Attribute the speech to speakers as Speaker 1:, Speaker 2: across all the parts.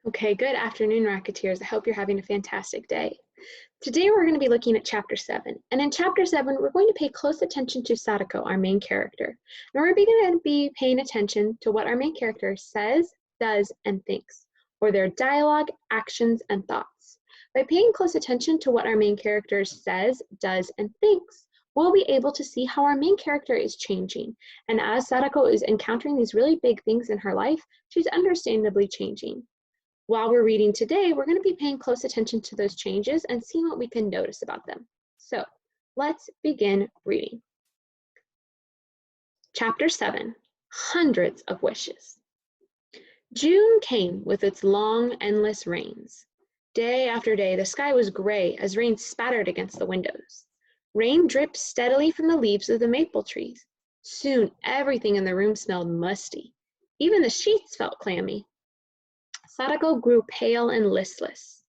Speaker 1: Okay, good afternoon, Rocketeers. I hope you're having a fantastic day. Today we're going to be looking at Chapter 7. And in Chapter 7, we're going to pay close attention to Sadako, our main character. And we're going to be paying attention to what our main character says, does, and thinks, or their dialogue, actions, and thoughts. By paying close attention to what our main character says, does, and thinks, we'll be able to see how our main character is changing. And as Sadako is encountering these really big things in her life, she's understandably changing. While we're reading today, we're going to be paying close attention to those changes and seeing what we can notice about them. So let's begin reading. Chapter 7, Hundreds of Wishes. June came with its long, endless rains. Day after day, the sky was gray as rain spattered against the windows. Rain dripped steadily from the leaves of the maple trees. Soon, everything in the room smelled musty. Even the sheets felt clammy. Sadako grew pale and listless.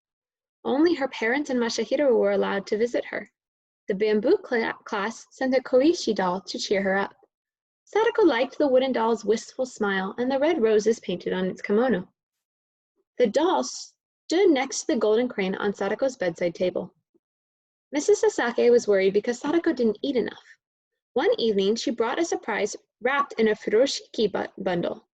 Speaker 1: Only her parents and Masahiro were allowed to visit her. The bamboo class sent a koishi doll to cheer her up. Sadako liked the wooden doll's wistful smile and the red roses painted on its kimono. The doll stood next to the golden crane on Sadako's bedside table. Mrs. Sasaki was worried because Sadako didn't eat enough. One evening, she brought a surprise wrapped in a furoshiki bundle.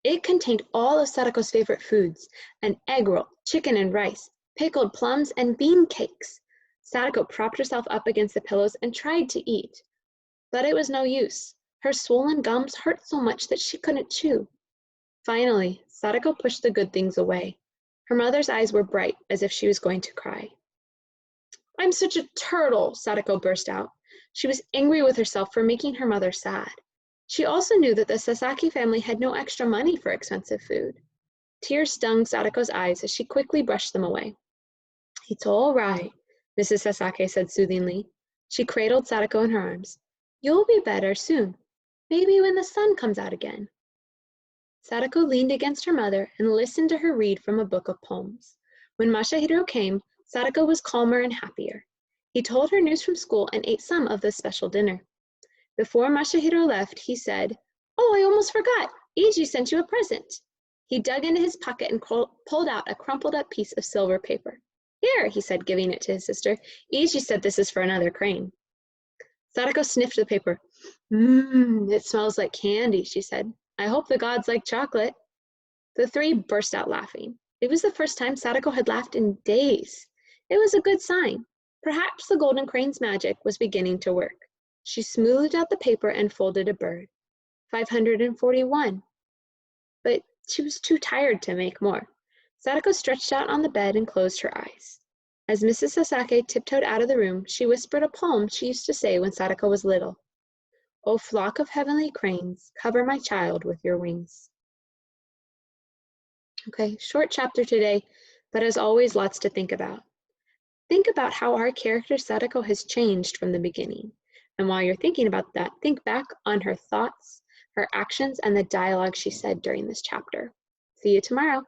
Speaker 1: It contained all of Sadako's favorite foods, an egg roll, chicken and rice, pickled plums, and bean cakes. Sadako propped herself up against the pillows and tried to eat. But it was no use. Her swollen gums hurt so much that she couldn't chew. Finally, Sadako pushed the good things away. Her mother's eyes were bright, as if she was going to cry. "I'm such a turtle," Sadako burst out. She was angry with herself for making her mother sad. She also knew that the Sasaki family had no extra money for expensive food. Tears stung Sadako's eyes as she quickly brushed them away. "It's all right," Mrs. Sasaki said soothingly. She cradled Sadako in her arms. "You'll be better soon. Maybe when the sun comes out again." Sadako leaned against her mother and listened to her read from a book of poems. When Masahiro came, Sadako was calmer and happier. He told her news from school and ate some of the special dinner. Before Masahiro left, he said, "Oh, I almost forgot. Iji sent you a present." He dug into his pocket and pulled out a crumpled up piece of silver paper. "Here," he said, giving it to his sister. "Iji said this is for another crane." Sadako sniffed the paper. It smells like candy," she said. "I hope the gods like chocolate." The three burst out laughing. It was the first time Sadako had laughed in days. It was a good sign. Perhaps the golden crane's magic was beginning to work. She smoothed out the paper and folded a bird. 541. But she was too tired to make more. Sadako stretched out on the bed and closed her eyes. As Mrs. Sasaki tiptoed out of the room, she whispered a poem she used to say when Sadako was little. "O flock of heavenly cranes, cover my child with your wings." Okay, short chapter today, but as always, lots to think about. Think about how our character Sadako has changed from the beginning. And while you're thinking about that, think back on her thoughts, her actions, and the dialogue she said during this chapter. See you tomorrow.